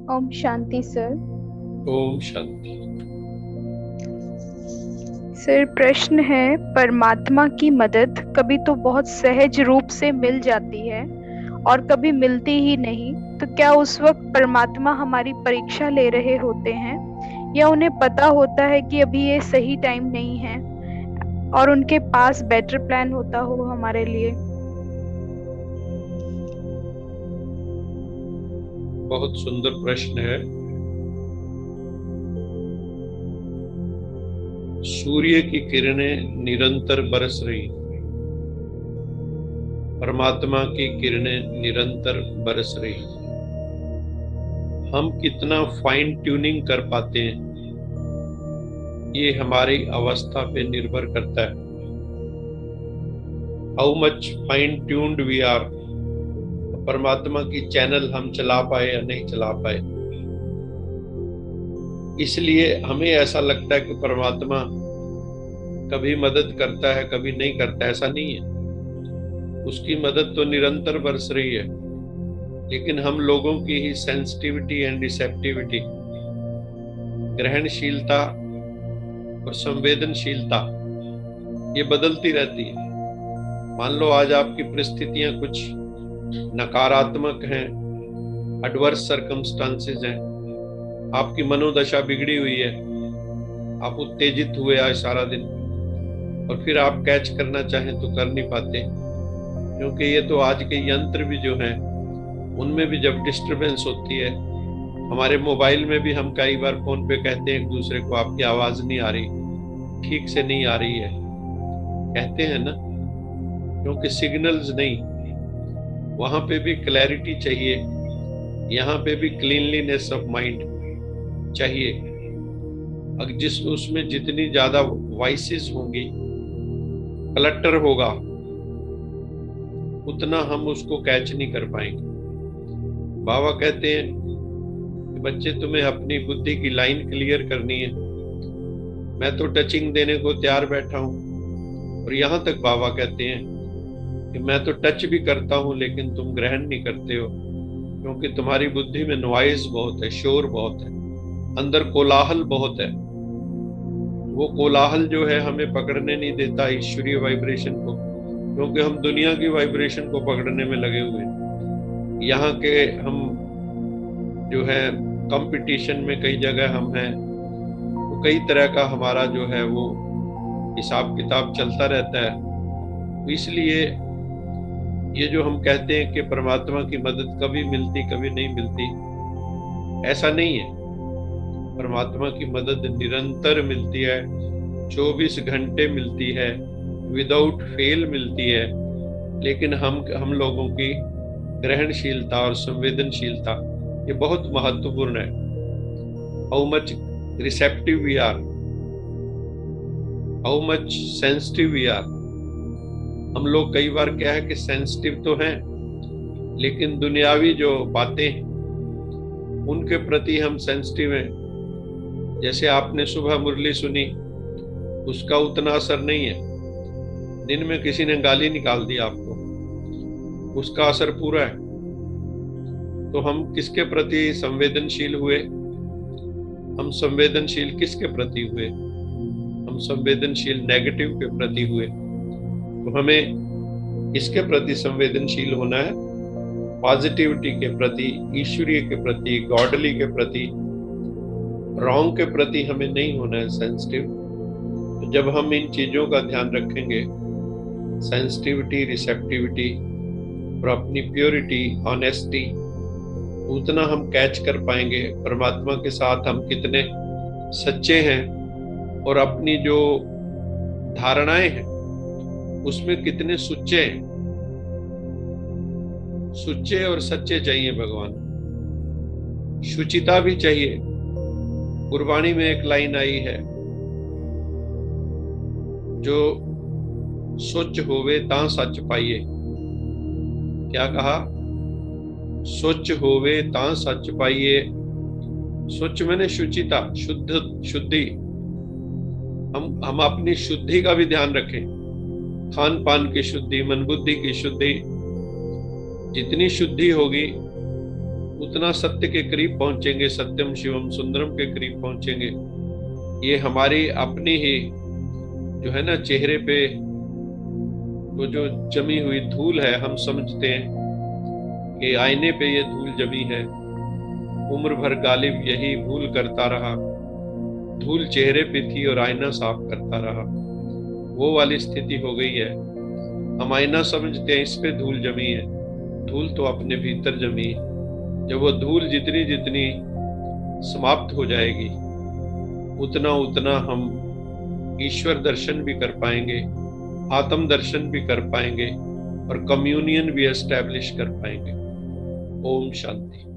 Om Shanti sir. Om Shanti. Sir प्रश्न है, परमात्मा की मदद कभी तो बहुत सहज रूप से मिल जाती है और कभी मिलती ही नहीं। तो क्या उस वक्त परमात्मा हमारी परीक्षा ले रहे होते हैं, या उन्हें पता होता है कि अभी ये सही टाइम नहीं है और उनके पास बेटर प्लान होता हो हमारे लिए? बहुत सुंदर प्रश्न है। सूर्य की किरणें निरंतर बरस रही, परमात्मा की किरणें निरंतर बरस रही। हम कितना फाइन ट्यूनिंग कर पाते हैं, ये हमारी अवस्था पे निर्भर करता है। How much fine tuned we are, परमात्मा की चैनल हम चला पाए या नहीं चला पाए। इसलिए हमें ऐसा लगता है कि परमात्मा कभी मदद करता है कभी नहीं करता, ऐसा नहीं है। उसकी मदद तो निरंतर बरस रही है, लेकिन हम लोगों की ही सेंसिटिविटी एंड रिसेप्टिविटी, ग्रहणशीलता और संवेदनशीलता, ये बदलती रहती है। मान लो आज आपकी परिस्थितियां कुछ नकारात्मक हैं, एडवर्स सर्कमस्टांसेस हैं, आपकी मनोदशा बिगड़ी हुई है, आप उत्तेजित हुए आज सारा दिन, और फिर आप कैच करना चाहें तो कर नहीं पाते, क्योंकि ये तो आज के यंत्र भी जो हैं उनमें भी जब डिस्टरबेंस होती है, हमारे मोबाइल में भी हम कई बार फोन पे कहते हैं एक दूसरे को, आपकी आवाज नहीं आ रही, ठीक से नहीं आ रही है, कहते हैं ना, क्योंकि सिग्नल्स नहीं। वहां पे भी क्लैरिटी चाहिए, यहाँ पे भी क्लीनलीनेस ऑफ माइंड चाहिए। अगर जिस उसमें जितनी ज्यादा वॉइसेस होंगी, क्लटर होगा, उतना हम उसको कैच नहीं कर पाएंगे। बाबा कहते हैं कि बच्चे, तुम्हें अपनी बुद्धि की लाइन क्लियर करनी है। मैं तो टचिंग देने को तैयार बैठा हूं, और यहां तक बाबा कहते हैं कि मैं तो टच भी करता हूं लेकिन तुम ग्रहण नहीं करते हो, क्योंकि तुम्हारी बुद्धि में नॉइज बहुत है, शोर बहुत है, अंदर कोलाहल बहुत है। वो कोलाहल जो है हमें पकड़ने नहीं देता ईश्वरीय वाइब्रेशन को, क्योंकि हम दुनिया की वाइब्रेशन को पकड़ने में लगे हुए हैं। यहाँ के हम जो है कंपटीशन में कई जगह हम हैं, तो कई तरह का हमारा जो है वो हिसाब किताब चलता रहता है। तो इसलिए ये जो हम कहते हैं कि परमात्मा की मदद कभी मिलती कभी नहीं मिलती, ऐसा नहीं है। परमात्मा की मदद निरंतर मिलती है, 24 घंटे मिलती है, विदाउट फेल मिलती है। लेकिन हम लोगों की ग्रहणशीलता और संवेदनशीलता ये बहुत महत्वपूर्ण है। How much receptive we are, how much sensitive we are. हम लोग कई बार क्या है कि सेंसिटिव तो हैं, लेकिन दुनियावी जो बातें हैं उनके प्रति हम सेंसिटिव हैं। जैसे आपने सुबह मुरली सुनी, उसका उतना असर नहीं है। दिन में किसी ने गाली निकाल दी आपको, उसका असर पूरा है। तो हम किसके प्रति संवेदनशील हुए? हम संवेदनशील किसके प्रति हुए? हम संवेदनशील नेगेटिव के प्रति हुए। तो हमें इसके प्रति संवेदनशील होना है, पॉजिटिविटी के प्रति, ईश्वरीय के प्रति, गॉडली के प्रति। रॉन्ग के प्रति हमें नहीं होना है सेंसिटिव। तो जब हम इन चीजों का ध्यान रखेंगे, सेंसिटिविटी, रिसेप्टिविटी और अपनी प्योरिटी, ऑनेस्टी, उतना हम कैच कर पाएंगे परमात्मा के साथ हम कितने सच्चे हैं, और अपनी जो धारणाएं हैं उसमें कितने सुच्चे हैं। सुच्चे और सच्चे चाहिए भगवान, शुचिता भी चाहिए। गुरबाणी में एक लाइन आई है, जो सुच होवे ता सच पाइए। क्या कहा? सुच होवे ता सच पाइए। सुच मैंने शुचिता, शुद्धि। हम अपनी शुद्धि का भी ध्यान रखें, खान पान की शुद्धि, मन बुद्धि की शुद्धि। जितनी शुद्धि होगी उतना सत्य के करीब पहुंचेंगे, सत्यम शिवम सुंदरम के करीब पहुंचेंगे। ये हमारी अपनी ही जो है ना चेहरे पे वो जो जमी हुई धूल है, हम समझते हैं कि आईने पे ये धूल जमी है, उम्र भर गालिब यही भूल करता रहा, धूल चेहरे पे थी और आईना साफ करता रहा। वो वाली स्थिति हो गई है। हम आईना समझते हैं, इस पे धूल जमी है, धूल तो अपने भीतर जमी है। जब वो धूल जितनी जितनी समाप्त हो जाएगी, उतना उतना हम ईश्वर दर्शन भी कर पाएंगे, आत्म दर्शन भी कर पाएंगे और कम्युनियन भी एस्टैब्लिश कर पाएंगे। ओम शांति।